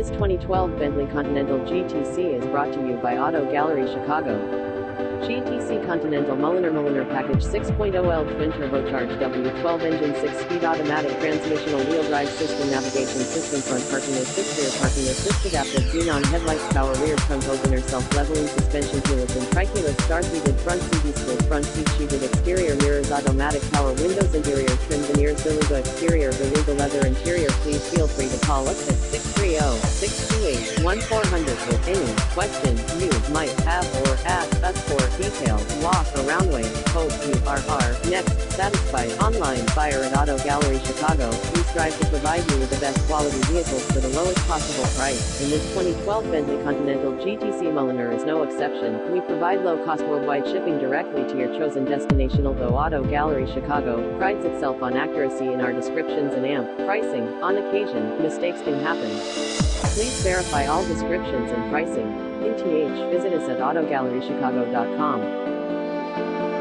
This 2012 Bentley Continental GTC is brought to you by Auto Gallery Chicago. GTC Continental Mulliner Package 6.0L Twin Turbocharged W12 Engine 6-speed automatic transmission wheel drive system navigation system front parking assist rear parking assist adaptive xenon headlights power rear trunk opener self-leveling suspension keyless and tri-keyless start heated front seat split front seat shielded exterior mirrors automatic power windows interior trim veneers beluga exterior beluga leather interior. Please feel free to call us at 630-628-1400 with any question you might have or ask us for detailed walk around way. Hope you are next satisfied. Online buyer at Auto Gallery Chicago. We strive to provide you with the best quality vehicles for the lowest possible price, and this 2012 Bentley Continental GTC Mulliner is no exception. We provide low-cost worldwide shipping directly to your chosen destination. Although Auto Gallery Chicago prides itself on accuracy in our descriptions and pricing, on occasion, mistakes can happen. Please verify all descriptions and pricing. In TH, visit us at autogallerychicago.com.